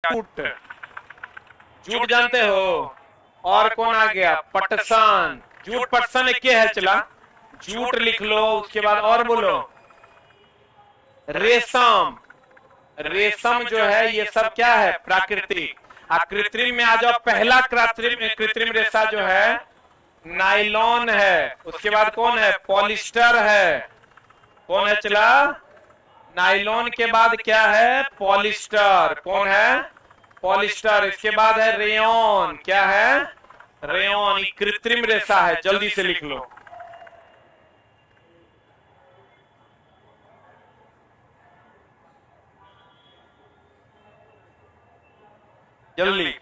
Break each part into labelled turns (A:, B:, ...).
A: Jute, jute जानते हो। और कौन आ गया? पटसन। जूट पटसन एक है, चला जूट लिख लो। उसके बाद और बोलो रेशम। रेशम जो है ये सब क्या है? प्राकृतिक। कृत्रिम में आ जाओ। पहला कृत्रिम रेशा जो है नायलॉन है। उसके बाद कौन है? पॉलिस्टर है। कौन है चला? नायलॉन के बाद क्या है? पॉलिस्टर। कौन है? पॉलिस्टर। इसके बाद है रेयन। क्या है? रेयन। कृत्रिम रेशा है। जल्दी से लिख लो। जल्दी।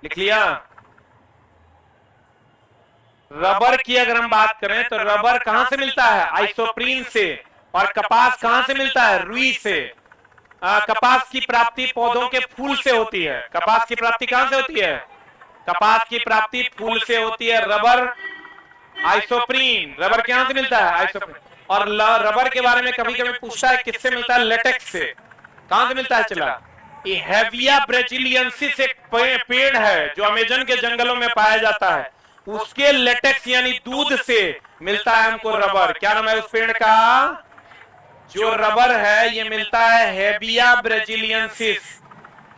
A: लिख लिया? रबर की अगर हम बात करें तो रबर कहां से मिलता है? आइसोप्रीन से। और कपास कहां से मिलता है? रुई से। कपास की प्राप्ति पौधों के फूल से होती है। कपास की प्राप्ति कहां से होती है? कपास की प्राप्ति फूल से होती है। Rubber isoprene. रबर कहां से मिलता है? आइसोप्रीन। और रबर के बारे में कभी कभी पूछता है किससे मिलता है? लेटेक्स से। कहां से मिलता है चला? ये हेविया ब्राजीलियंसिस एक पेड़ है जो अमेजन के जंगलों में पाया जाता है। उसके लेटेक्स यानी दूध से मिलता है हमको रबर। क्या नाम है उस पेड़ का? जो रबर है ये मिलता है हेविया ब्राजीलियंसिस।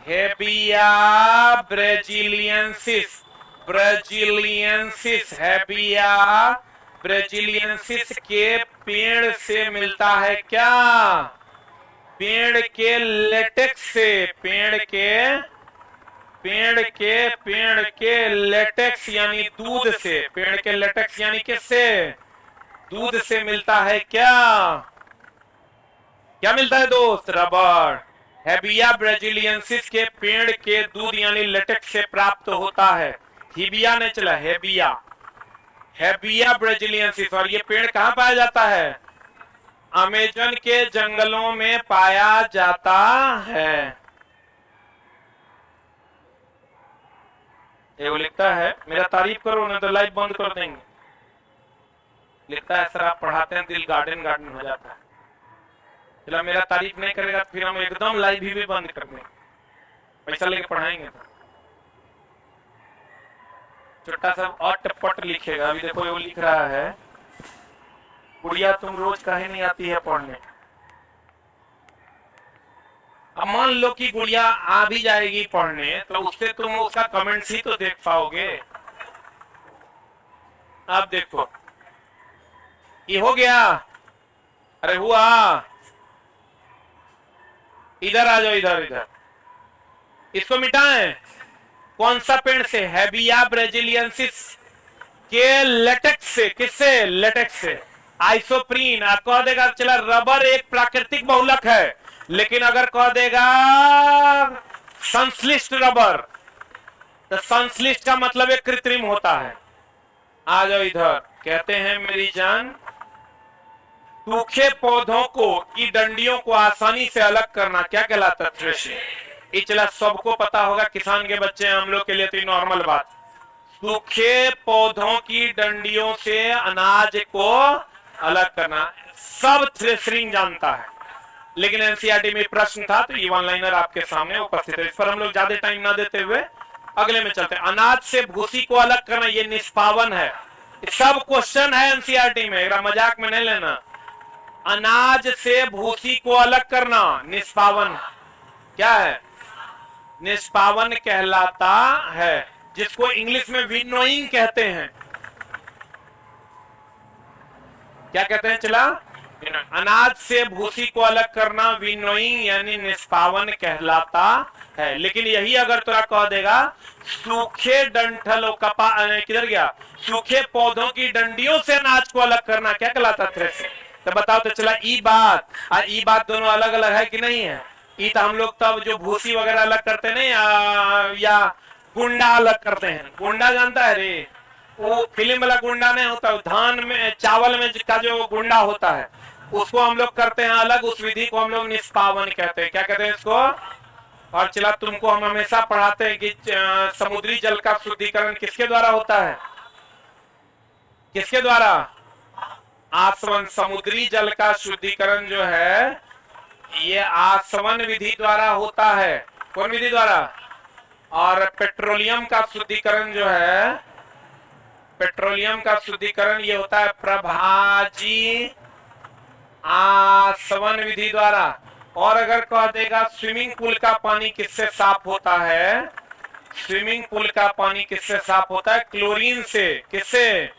A: हेविया ब्राजीलियंसिस। ब्राजीलियंसिस हेविया ब्राजीलियंसिस के पेड़ से मिलता है। क्या? पेड़ के लेटेक्स से। पेड़ के लेटेक्स यानी दूध से। पेड़ के लेटेक्स यानी किससे? दूध से मिलता है। क्या क्या मिलता है दोस्त? रबर। हेबिया ब्राजीलियंसिस के पेड़ के दूध यानी लेटेक्स से प्राप्त होता है। हिबिया ने चला हेबिया। हेबिया ब्राजीलियंसिस। और ये पेड़ कहां पाया जाता है? अमेजन के जंगलों में पाया जाता है। ये वो लिखता है मेरा तारीफ करो ना तो लाइव बंद कर देंगे। लिखता है सर आप पढ़ाते हैं दिल गार्डन गार्डन हो जाता है। चला मेरा तारीफ नहीं करेगा तो फिर हम एकदम लाइव भी बंद कर देंगे। पैसा लेके पढ़ाएंगे तो छोटा सा अटपट लिखेगा। अभी देखो वो लिख रहा है गुड़िया तुम रोज काहे नहीं आती है पढ़ने। अब मान लो कि गुड़िया आ भी जाएगी पढ़ने तो उससे तुम उसका कमेंट्स ही तो देख पाओगे। अब देखो ये हो गया। अरे हुआ। इधर आ जाओ। इधर इधर इसको मिटाएं। कौन सा पेड़ से? हेबिया ब्राजीलियंसिस के लेटेक्स से। किससे? लेटेक्स से। आइसोप्रीन। आप कह देगा चला रबर एक प्राकृतिक बहुलक है। लेकिन अगर कह देगा संश्लिष्ट रबर तो संश्लिष्ट का मतलब एक कृत्रिम होता है। आ जाओ इधर। कहते हैं मेरी जान सूखे पौधों को की डंडियों को आसानी से अलग करना क्या कहलाता है? थ्रेशिंग। ये चला सबको पता होगा। किसान के बच्चे हम लोग के लिए तो नॉर्मल बात। सूखे पौधों की डंडियों से अनाज को अलग करना सब थ्रेशरिंग जानता है। लेकिन एनसीईआरटी में प्रश्न था तो ये वन लाइनर आपके सामने उपस्थित है। इस पर हम लोग ज्यादा टाइम ना देते हुए अगले में चलते हैं। अनाज से भूसी को अलग करना ये निष्पावन है। सब क्वेश्चन है एनसीईआरटी में, मजाक में नहीं लेना। अनाज से भूसी को अलग करना निष्पावन क्या है? निष्पावन कहलाता है। जिसको इंग्लिश में विनोइंग कहते हैं। क्या कहते हैं चला? अनाज से भूसी को अलग करना विनोइंग यानी निष्पावन कहलाता है। लेकिन यही अगर तुरा कह देगा सूखे डंठल किधर गया? सूखे पौधों की डंडियों से अनाज को अलग करना क्या कहलाता? थ्रेशिंग। तो बताओ तो चला ई बात और ई बात दोनों अलग अलग है कि नहीं है? ई तो हम लोग तब जो भूसी वगैरह अलग करते नहीं या गुंडा अलग करते हैं। गुंडा जानता है रे? वो फिल्म वाला गुंडा नहीं होता। धान में चावल में का जो गुंडा होता है उसको हम लोग करते हैं अलग। उस विधि को हम लोग निष्पावन कहते हैं। क्या कहते हैं इसको? और चला तुमको हम हमेशा पढ़ाते हैं कि समुद्री जल का शुद्धिकरण किसके द्वारा होता है? किसके द्वारा? आसवन। समुद्री जल का शुद्धिकरण जो है ये आसवन विधि द्वारा होता है। कौन विधि द्वारा? और पेट्रोलियम का शुद्धिकरण जो है, पेट्रोलियम का शुद्धिकरण ये होता है प्रभाजी आसवन विधि द्वारा। और अगर कह देगा स्विमिंग पूल का पानी किससे साफ होता है? स्विमिंग पूल का पानी किससे साफ होता है? क्लोरीन से। किससे?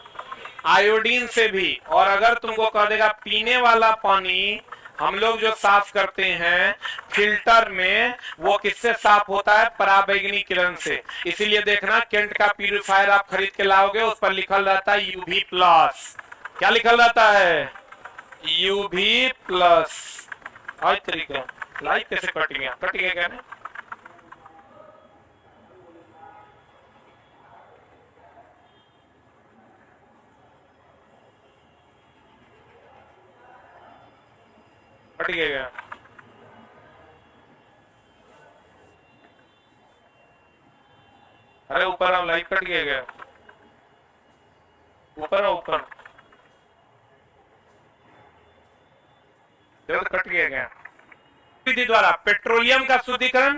A: आयोडीन से भी। और अगर तुमको कह देगा पीने वाला पानी हम लोग जो साफ करते हैं फिल्टर में, वो किससे साफ होता है? पराबैंगनी किरण से। इसीलिए देखना केंट का प्यूरिफायर आप खरीद के लाओगे, उस पर लिखल रहता है यूवी प्लस। क्या लिखल रहता है? UV plus. आज तरीका लाइट कैसे कट गया? कट गया क्या? नहीं कट गया। अरे ऊपर आओ, लाइट कट गया। ऊपर आओ, ऊपर कट गया। विधि द्वारा पेट्रोलियम का शुद्धिकरण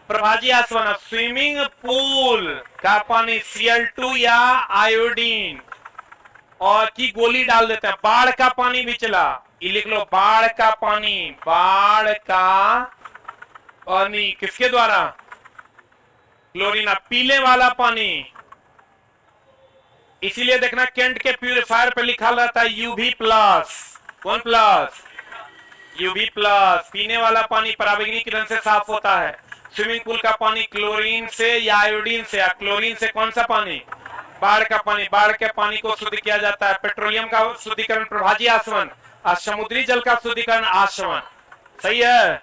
A: प्रभाजी आसवन। स्विमिंग पूल का पानी Cl2 या आयोडीन और की गोली डाल देते हैं। बाढ़ का पानी भी चला, ये लिख लो, बाढ़ का पानी। बाढ़ का पानी किसके द्वारा? क्लोरीन। पीले वाला पानी, इसीलिए देखना केंट के प्यूरिफायर पे लिखा रहता है यूवी प्लस। कौन प्लस? UV plus. पीने वाला पानी पराबैंगनी किरण से साफ होता है। स्विमिंग पूल का पानी क्लोरीन से या आयोडीन से। क्लोरीन से कौन सा पानी? बाढ़ का पानी। बाढ़ के पानी को शुद्ध किया जाता है। पेट्रोलियम का शुद्धिकरण प्रभाजी आसवन और समुद्री जल का शुद्धिकरण आसवन। सही है।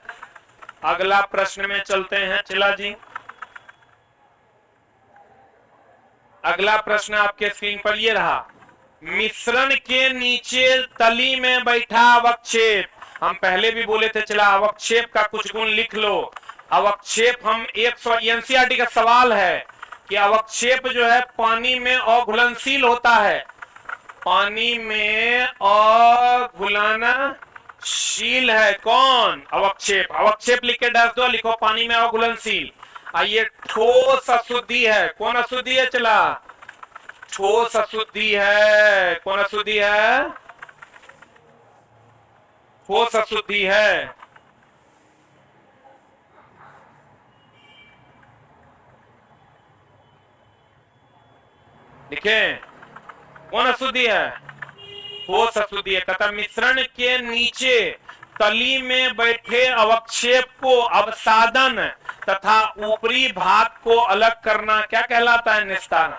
A: अगला प्रश्न में चलते हैं चिला जी। अगला प्रश्न आपके स्क्रीन पर ये रहा। मिश्रण के नीचे तली में बैठा अवक्षेप। हम पहले भी बोले थे, चला अवक्षेप का कुछ गुण लिख लो। अवक्षेप हम एनसीईआरटी का सवाल है कि अवक्षेप जो है पानी में अघुलनशील होता है। पानी में अघुलनशील है कौन? अवक्षेप। अवक्षेप लिख के डाल दो, लिखो पानी में अघुलनशील। आइए ठोस अशुद्धि है। कौन अशुद्धि है? चला ठोस अशुद्धि है। कौन अशुद्धि है? ठोस अशुद्धि है। लिखें कौन अशुद्धि है? ठोस अशुद्धि है। तथा मिश्रण के नीचे तली में बैठे अवक्षेप को अवसादन तथा ऊपरी भाग को अलग करना क्या कहलाता है? निस्तारण।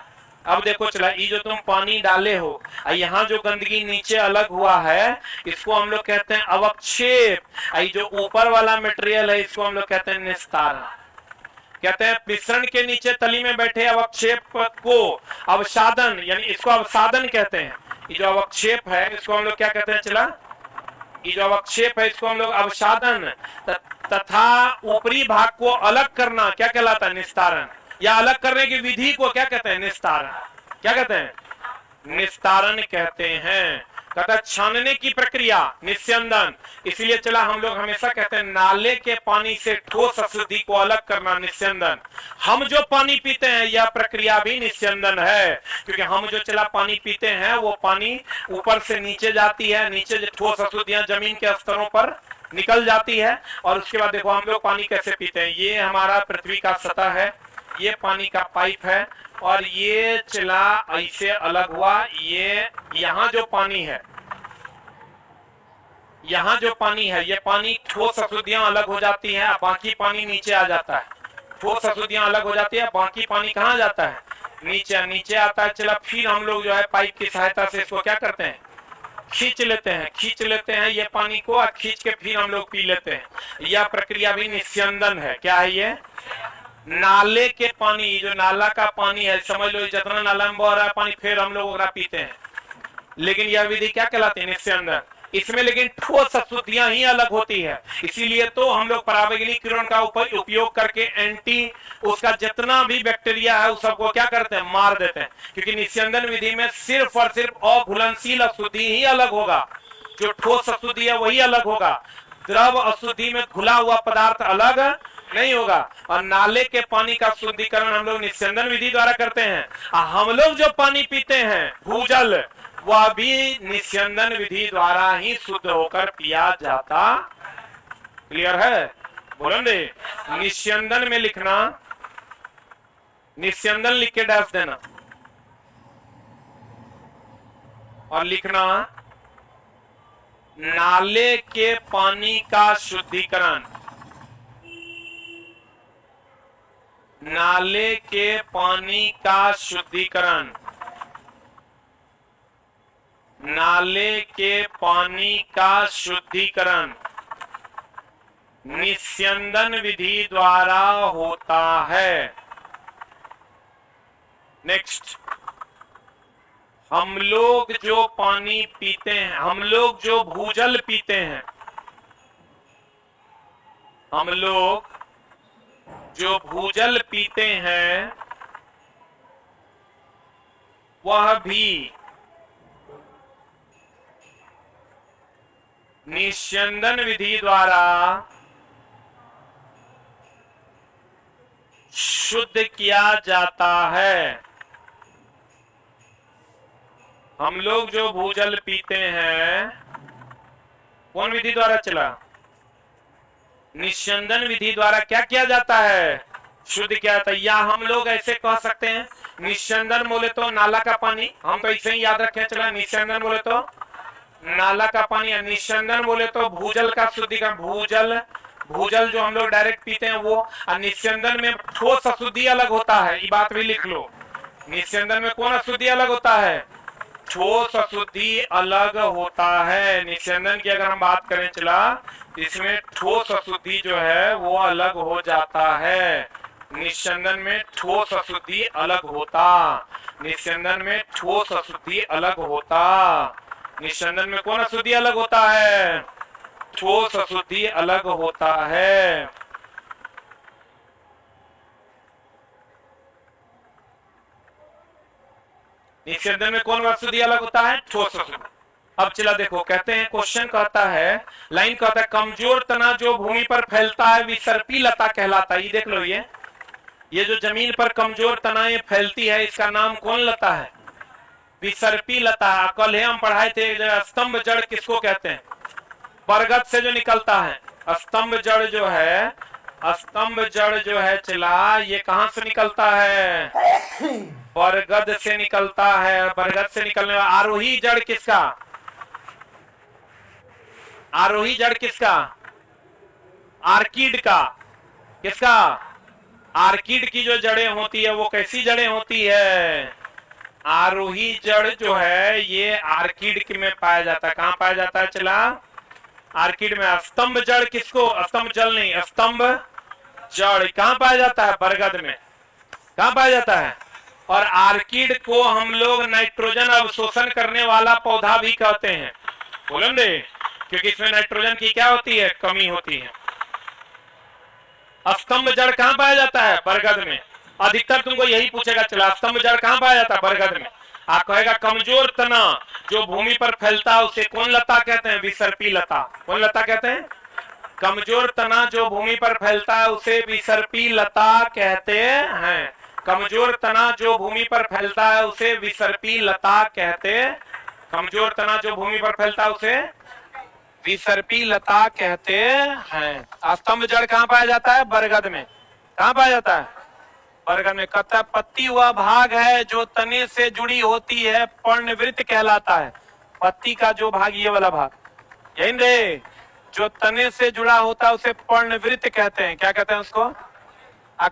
A: अब देखो चला, ये जो तुम पानी डाले हो, यहाँ जो गंदगी नीचे अलग हुआ है इसको हम लोग कहते हैं अवक्षेप। ये जो ऊपर वाला मटेरियल है इसको हम लोग कहते हैं निस्तारण। कहते हैं मिश्रण के नीचे तली में बैठे अवक्षेप को अवसादन, यानी इसको अवसादन कहते हैं। ये जो अवक्षेप है इसको हम लोग क्या कहते हैं? चला, ये जो अवक्षेप है इसको हम लोग अवसादन तथा ऊपरी भाग को अलग करना क्या कहलाता है? निस्तारण। या अलग करने की विधि को क्या कहते हैं? निस्तारण। क्या कहते हैं? निस्तारण कहते हैं। कहता छानने की प्रक्रिया निस्यंदन। इसलिए चला हम लोग हमेशा कहते हैं नाले के पानी से ठोस अशुद्धि को अलग करना निस्यंदन। हम जो पानी पीते हैं यह प्रक्रिया भी निस्यंदन है, क्योंकि हम जो चला पानी पीते हैं वो पानी ऊपर से नीचे जाती है, नीचे ठोस अशुद्धियां जमीन के स्तरों पर निकल जाती है। और उसके बाद देखो हम लोग पानी कैसे पीते हैं। ये हमारा पृथ्वी का सतह है, ये पानी का पाइप है, और ये चला ऐसे अलग हुआ। ये यहाँ जो पानी है, यहाँ जो पानी है, ये पानी ठोस अशुद्धियां अलग हो जाती हैं, बाकी पानी नीचे आ जाता है। ठोस अशुद्धियां अलग हो जाती है, बाकी पानी कहाँ जाता है? नीचे। नीचे आता है। चला फिर हम लोग जो है पाइप की सहायता से इसको क्या करते हैं? खींच लेते हैं। खींच लेते हैं ये पानी को, और खींच के फिर हम लोग पी लेते हैं। यह प्रक्रिया भी निस्यंदन है। क्या है ये? नाले के पानी, जो नाला का पानी है, समझ लो जितना नाला में बह रहा है पानी, फिर हम लोग पीते हैं। लेकिन यह विधि क्या कहलाती है? निस्यंदन। इसमें लेकिन ठोस अशुद्धियां ही अलग होती है। इसीलिए तो हम लोग पराबैंगनी किरण का उपयोग करके एंटी उसका जितना भी बैक्टीरिया है उस सबको क्या करते हैं, मार देते हैं। क्योंकि निस्यंदन विधि में सिर्फ और सिर्फ अघुलनशील अशुद्धि ही अलग होगा, जो ठोस अशुद्धि है वही अलग होगा। द्रव अशुद्धि में घुला हुआ पदार्थ अलग नहीं होगा। और नाले के पानी का शुद्धिकरण हम लोग निस्यंदन विधि द्वारा करते हैं। हम लोग जो पानी पीते हैं भूजल, वह भी निस्यंदन विधि द्वारा ही शुद्ध होकर पिया जाता। क्लियर है? बोलेंगे निस्यंदन में लिखना, निस्यंदन लिख के डैश देना और लिखना नाले के पानी का शुद्धिकरण। नाले के पानी का शुद्धिकरण, नाले के पानी का शुद्धिकरण निस्यंदन विधि द्वारा होता है। नेक्स्ट, हम लोग जो पानी पीते हैं, हम लोग जो भूजल पीते हैं, हम लोग जो भूजल पीते हैं वह भी निस्यंदन विधि द्वारा शुद्ध किया जाता है। हम लोग जो भूजल पीते हैं कौन विधि द्वारा चला? निस्यंदन विधि द्वारा क्या किया जाता है? शुद्ध किया जाता है। या हम लोग ऐसे कह सकते हैं, निस्यंदन बोले तो नाला का पानी, हम तो ऐसे ही याद रखें चला, निस्यंदन बोले तो नाला का पानी, निस्यंदन बोले तो भूजल का शुद्धिकरण। भूजल, भूजल जो हम लोग डायरेक्ट पीते हैं वो। और निस्यंदन में ठोस अशुद्धि अलग होता है, ये बात भी लिख लो। निस्यंदन में कौन अशुद्धि अलग होता है? ठोस अशुद्धि अलग होता है। निस्यंदन की अगर हम बात करें चला, इसमें ठोस अशुद्धि जो है वो अलग हो जाता है। निस्यंदन में ठोस अशुद्धि अलग होता, निस्यंदन में ठोस अशुद्धि अलग होता। निस्यंदन में कौन अशुद्धि अलग होता है? ठोस अशुद्धि अलग होता है। निस्यंदन में कौन अशुद्धि अलग होता है? ठोस अशुद्धि। अब चला देखो, कहते हैं क्वेश्चन कहता है, लाइन कहता है कमजोर तना जो भूमि पर फैलता है विसर्पी लता कहलाता है। ये देख लो, ये जो जमीन पर कमजोर तनाएं फैलती है इसका नाम कौन लता है? विसर्पी लता। कल हम पढ़ाए थे स्तंभ जड़ किसको कहते हैं? बरगद से जो निकलता है स्तंभ जड़ जो है, स्तंभ जड़ जो है चला, ये कहां से निकलता है? बरगद से निकलता है। बरगद से निकलने वाला आरोही जड़ किसका? आरोही जड़ किसका? आर्किड का। किसका? आर्किड की जो जड़ें होती है वो कैसी जड़ें होती है? आरोही जड़ जो है ये आर्किड में पाया जाता है। कहां पाया जाता है चला? आर्किड में। स्तंभ जड़ किसको? स्तंभ जल नहीं, स्तंभ जड़ कहां पाया जाता है? बरगद में। कहां पाया जाता है? और आर्किड को हम लोग नाइट्रोजन अवशोषण करने वाला पौधा भी कहते हैं। बोलेंगे क्योंकि इसमें नाइट्रोजन की क्या होती है? कमी होती है। स्तंभ जड़ कहां पाया जाता है? बरगद में। अधिकतर तुमको यही पूछेगा चला, स्तंभ जड़ कहां पाया जाता है? बरगद में। आप कहेगा कमजोर तना जो भूमि पर फैलता है उसे कौन लता कहते हैं? विसर्पी लता। कौन लता कहते हैं? कमजोर तना जो भूमि पर फैलता है उसे विसर्पी लता कहते हैं। कमजोर तना जो भूमि पर फैलता है उसे विसर्पी लता कहते। कमजोर तना जो भूमि पर फैलता है उसे विसर्पी लता कहते हैं। स्तंभ जड़ कहां पाया जाता है? बरगद में। कहां पाया जाता है? बरगद में। कहता है पत्ती वह भाग है जो तने से जुड़ी होती है, पर्णवृत्त कहलाता है। पत्ती का जो भाग, ये वाला भाग, यही रे, जो तने से जुड़ा होता है उसे पर्णवृत्त कहते हैं। क्या कहते हैं उसको?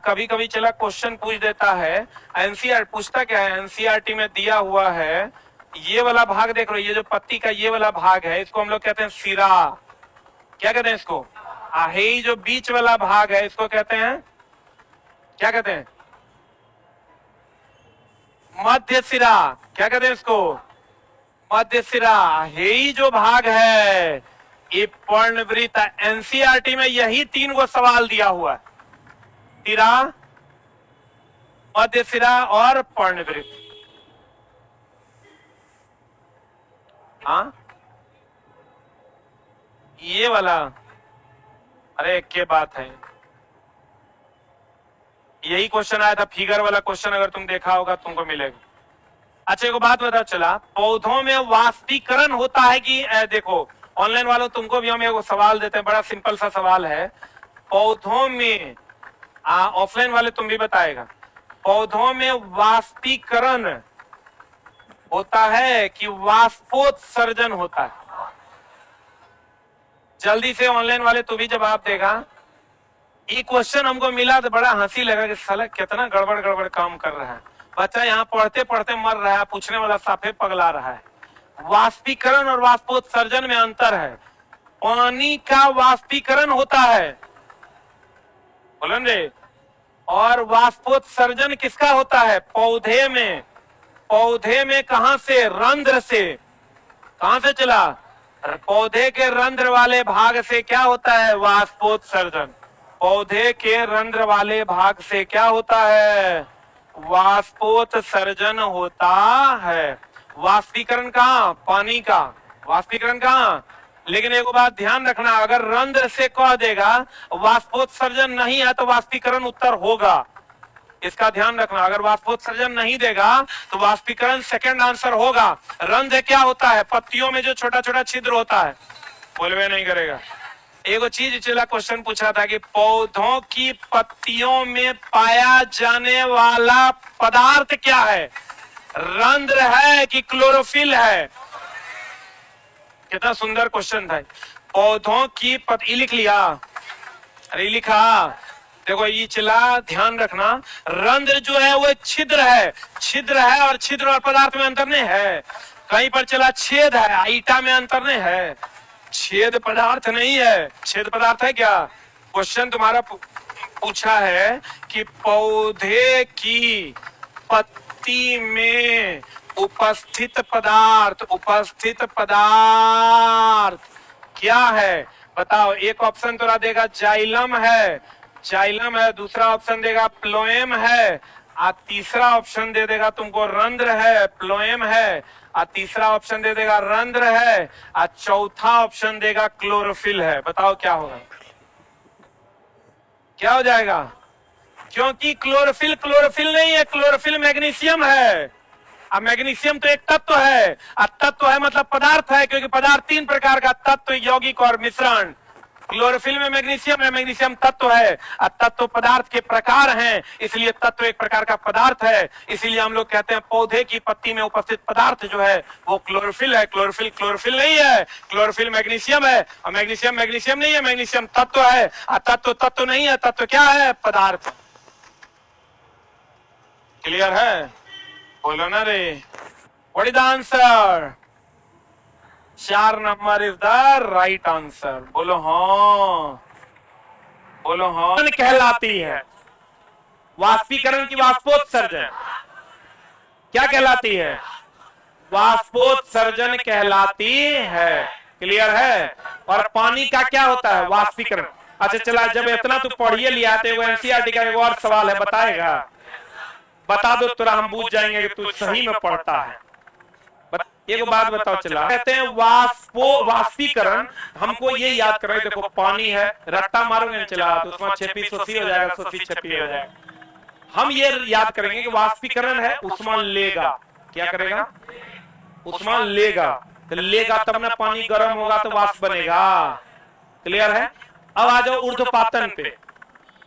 A: कभी कभी चला क्वेश्चन पूछ देता है, एनसीआर पूछता क्या है, एनसीईआरटी में दिया हुआ है, ये वाला भाग देख लो, ये जो पत्ती का ये वाला भाग है इसको हम लोग कहते हैं सिरा। क्या कहते हैं इसको? ये जो बीच वाला भाग है इसको कहते हैं, क्या कहते हैं? मध्य सिरा। क्या कहते हैं इसको? मध्य सिरा, यही जो भाग है ये पर्णवृत्त। एनसीईआरटी में यही 3 गो सवाल दिया हुआ है, सिरा, मध्य सिरा और पर्णवृत्त। हाँ ये वाला, अरे एक के बात है, यही क्वेश्चन आया था, फिगर वाला क्वेश्चन अगर तुम देखा होगा तुमको मिलेगा। अच्छा एक बात बता चला, पौधों में वाष्पीकरण होता है कि देखो ऑनलाइन वालों तुमको भी हम एक सवाल देते हैं, बड़ा सिंपल सा सवाल है। पौधों में ऑफलाइन वाले तुम भी बताएगा, पौधों में वाष्पीकरण होता है कि वाष्पोत्सर्जन होता है? जल्दी से ऑनलाइन वाले तू भी जवाब देगा। ये क्वेश्चन हमको मिला तो बड़ा हंसी लगा कि साला कितना गड़बड़ गड़बड़ काम कर रहा है बच्चा, यहाँ पढ़ते पढ़ते मर रहा है, पूछने वाला साफे पगला रहा है। वाष्पीकरण और वाष्पोत्सर्जन में अंतर है। पानी का वाष्पीकरण होता है, बोलन रे, और वाष्पोत्सर्जन किसका होता है? पौधे में। पौधे में कहां से? रंध्र से। कहां से चला? पौधे के रंध्र वाले भाग से क्या होता है? वाष्पोत्सर्जन। पौधे के रंध्र वाले भाग से क्या होता है? वाष्पोत्सर्जन होता है। वाष्पीकरण कहां? पानी का। वाष्पीकरण कहां? लेकिन एक बात ध्यान रखना, अगर रंध्र से कह देगा वाष्पोत्सर्जन नहीं है तो वाष्पीकरण उत्तर होगा, इसका ध्यान रखना। अगर वाष्पोत्सर्जन नहीं देगा तो वाष्पीकरण सेकंड आंसर होगा। रंध्र क्या होता है? पत्तियों में जो छोटा छोटा छिद्र होता है, बोलवे नहीं करेगा। एक चीज चला क्वेश्चन पूछा था कि पौधों की पत्तियों में पाया जाने वाला पदार्थ क्या है? रंध्र है कि क्लोरोफिल है? कितना सुंदर क्वेश्चन था। पौधों की पत्ती लिख लिया? अरे लिखा, देखो ये चला, ध्यान रखना। रंध्र जो है वो छिद्र है, छिद्र है, और छिद्र और पदार्थ में अंतर नहीं है। कहीं पर चला छेद है, ईटा में अंतर नहीं है। छेद पदार्थ नहीं है। छेद पदार्थ है क्या? क्वेश्चन तुम्हारा पूछा है कि पौधे की पत्ती में उपस्थित पदार्थ, उपस्थित पदार्थ क्या है? बताओ। एक ऑप्शन तो देगा जाइलम है, जाइलम है। दूसरा ऑप्शन देगा प्लोएम है, और तीसरा ऑप्शन दे देगा तुमको रंध्र है, प्लोएम है, और तीसरा ऑप्शन दे देगा रंध्र है, और चौथा ऑप्शन देगा क्लोरोफिल है। बताओ क्या होगा? क्या हो जाएगा? क्योंकि क्लोरोफिल क्लोरोफिल नहीं है, क्लोरोफिल मैग्नीशियम है। अब मैग्नीशियम तो एक तत्व है, और तत्व है मतलब पदार्थ है, क्योंकि पदार्थ 3 प्रकार का, तत्व, यौगिक और मिश्रण। क्लोरोफिल में मैग्नीशियम है, मैग्नीशियम तत्व है, और तत्व पदार्थ के प्रकार हैं, इसलिए तत्व एक प्रकार का पदार्थ है। इसीलिए हम लोग कहते हैं पौधे की पत्ती में उपस्थित पदार्थ जो है वो क्लोरोफिल है। क्लोरोफिल क्लोरोफिल नहीं है, क्लोरोफिल मैग्नीशियम है, और मैग्नीशियम मैग्नीशियम नहीं है, मैग्नीशियम तत्व है, और तत्व तत्व नहीं है। तत्व क्या है? पदार्थ। क्लियर है? बोलो ना रे। What is the answer? 4 number is the right answer. बोलो हाँ, बोलो हाँ। कहलाती है वाष्पीकरण की वाष्पोत्सर्जन क्या कहलाती है? वाष्पोत्सर्जन कहलाती है। क्लियर है? और पानी का क्या होता है? वाष्पीकरण। अच्छा चला, जब इतना तू पढ़िए लिया तो एनसीईआरटी का एक और सवाल है, बताएगा? बता दो तुरा, हम पूछ जाएंगे कि तू सही में पढ़ता है। एक बात बताओ चला, कहते हैं वाष्पीकरण, हमको ये याद कर रहे, देखो पानी है, रट्टा मारोगे चला तो उसमें छेपी सोसी हो जाएगा, सोसी छेपी हो जाएगा। हम ये याद करेंगे कि वाष्पीकरण है ऊष्मा लेगा। क्या करेगा? ऊष्मा लेगा। तो लेगा तब ना पानी गर्म होगा तो वाष्प बनेगा। क्लियर है? अब आ जाओ ऊर्ध्वपातन पे,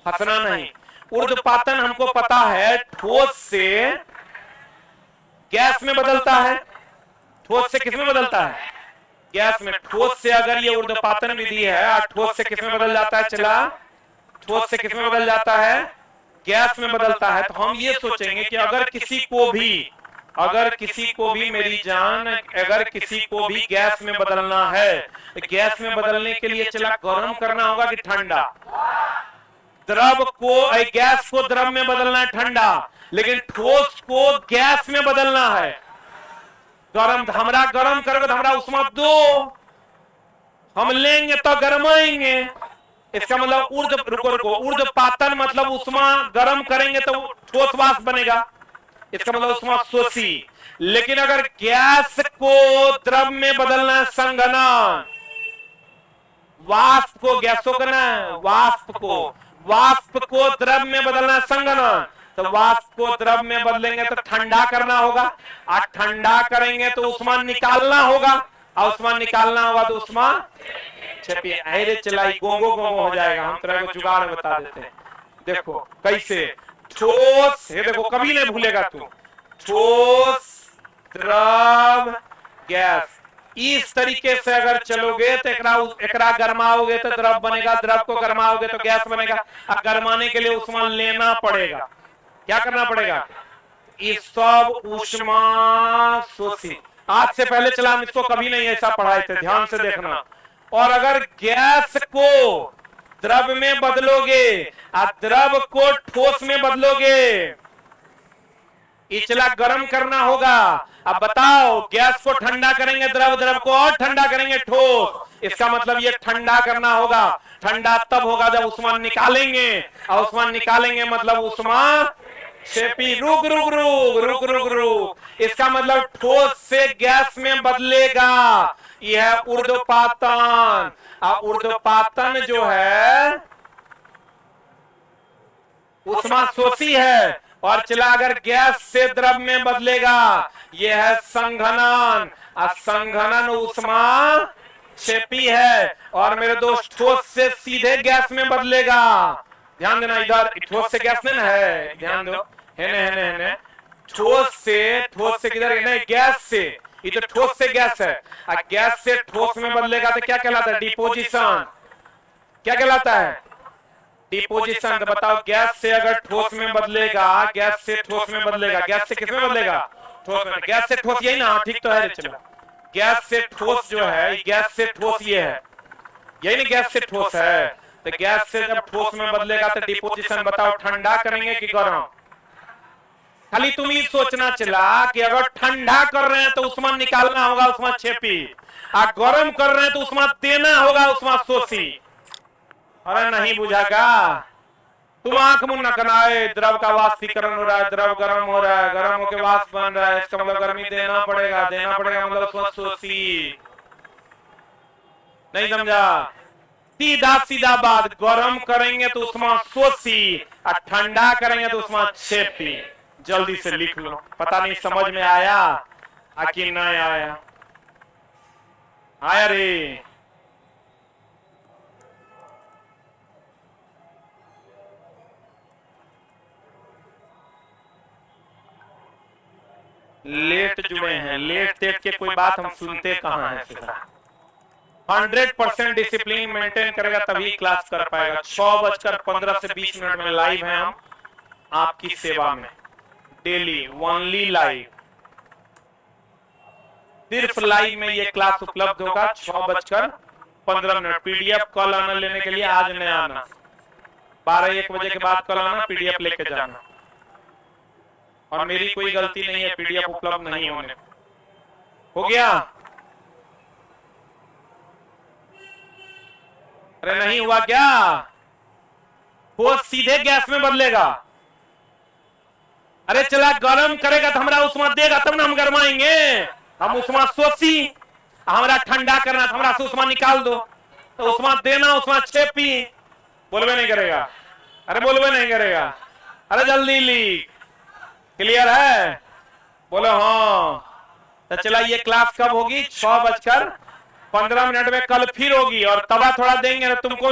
A: हंसना नहीं। ऊर्ध्वपातन हमको पता है ठोस से गैस में बदलता है। ठोस से किसमें बदलता है? गैस में। ठोस से अगर ये ऊर्ध्वपातन विधि है, ठोस से किसमें बदल जाता है? चला, ठोस से किसमें बदल जाता है? गैस में बदलता है। तो हम ये सोचेंगे कि अगर किसी को भी मेरी जान, अगर किसी को भी गैस में बदलना है, गैस में बदलने के लिए चला गर्म करना होगा कि ठंडा? द्रव को, गैस को द्रव में बदलना है ठंडा, लेकिन ठोस को गैस में बदलना है। गरम हमरा गरम करोगे तो हमरा उष्मा दो, हम लेंगे तो गरमाएंगे। इसका मतलब ऊर्ध्वपातन मतलब उष्मा गरम करेंगे तो ठोस वाष्प बनेगा, इसका मतलब उष्मा शोषी। लेकिन अगर गैस को द्रव में बदलना है संघनन, वाष्प को गैसों का ना, वाष्प को द्रव में बदलना है संघनन, तो वाष्प को द्रव में बदलेंगे तो ठंडा करना होगा, और ठंडा करेंगे तो उष्मा निकालना होगा, और उष्मा निकालना होगा तो उष्मा छपी अरे चलाई गोंगो गोंगो हो जाएगा। हम तेरे को जुगाड़ बता देते हैं, देखो कैसे। ठोस, ये देखो कभी नहीं भूलेगा तू, ठोस द्रव गैस, इस तरीके से अगर चलोगे तो एकरा गरमाओगे तो द्रव बनेगा, द्रव को गरमाओगे तो गैस बनेगा। अब गरमाने के लिए उष्मा लेना पड़ेगा, क्या करना पड़ेगा, इस सब उष्मा शोषी। आज से पहले चला हम इसको कभी नहीं ऐसा पढ़ाए थे, ध्यान से देखना। और अगर गैस को द्रव में बदलोगे और द्रव को ठोस में बदलोगे, इचला गर्म करना होगा। अब बताओ, गैस को ठंडा करेंगे द्रव, द्रव को और ठंडा करेंगे ठोस, इसका मतलब ये ठंडा करना होगा। ठंडा तब होगा जब उष्मा निकालेंगे, और उष्मा निकालेंगे मतलब उष्मा शेपी। रुक रुक रुक रुक रुक रुक, इसका मतलब ठोस से गैस में बदलेगा, यह ऊर्ध्वपातन। और ऊर्ध्वपातन जो है उष्मा शोषी है, और चला अगर गैस से द्रव में बदलेगा, यह है संघनन, और संघनन उष्मा क्षेपी है। और मेरे दोस्त ठोस से सीधे गैस में बदलेगा, ध्यान देना, इधर ठोस से गैस नहीं है, ध्यान दो, है ठोस से किधर नहीं, गैस से, ये तो ठोस से गैस है, और गैस से ठोस में बदलेगा तो क्या कहलाता है, डिपोजिशन। क्या कहलाता है, डिपोजिशन। तो बताओ, गैस से अगर ठोस में बदलेगा, गैस से ठोस में बदलेगा, गैस से किसमें बदलेगा, ठोस में। गैस से ठोस यही ना, ठीक तो है, चलो। गैस से ठोस जो है, गैस से ठोस ये है, यही नहीं, गैस से ठोस है। तो गैस से जब ठोस में बदलेगा तो डिपोजिशन। बताओ, ठंडा करेंगे कि गर्म। खाली तुम ही सोचना चला कि अगर ठंडा कर रहे हैं तो उष्मा निकालना होगा, उष्मा छेपी, और गर्म कर रहे हैं तो उष्मा देना होगा, उष्मा शोषी। अरे नहीं बुझागा, तुम आंख मुन्ना कराए, द्रव का वाष्पीकरण हो रहा है, द्रव गर्म हो रहा है, गर्म होकर वाष्प बन रहा है, इसका मतलब गर्मी देना पड़ेगा, मतलब उष्मा शोषी। नहीं समझा, सीधा सीधा बात, गर्म करेंगे तो उष्मा शोषी, और ठंडा करेंगे तो उष्मा छेपी। जल्दी से लिख लो, पता नहीं समझ में आया कि नहीं आया। आया रे, लेट जुड़े हैं, लेट टेट के कोई बात हम सुनते कहां हैं। 100% डिसिप्लिन मेंटेन करेगा तभी क्लास कर पाएगा। 6:15 से 20 मिनट में लाइव हैं हम आपकी सेवा में, डेली ओनली लाइव, सिर्फ लाइव में ये क्लास उपलब्ध होगा। 6:15। पीडीएफ कल आना लेने के लिए, आज नहीं आना, 12-1 बजे के बाद कल आना, पीडीएफ लेके जाना। और मेरी कोई गलती नहीं है पीडीएफ उपलब्ध नहीं होने। हो गया? अरे नहीं हुआ क्या? वो सीधे गैस में बदलेगा। अरे चला गर्म करेगा तो हमारा उष्मा देगा, तब ना हम गरमाएंगे। हम उष्मा शोषी, हमारा ठंडा करना, हमारा से उष्मा निकाल दो, तो उष्मा देना, उष्मा छेपी। बोलवे नहीं करेगा, अरे बोलवे नहीं करेगा, अरे जल्दी लिख। क्लियर है? बोलो हाँ। तो चला ये क्लास कब होगी? 6:15 में कल फिर होगी, और तवा थोड़ा देंगे ना तुमको।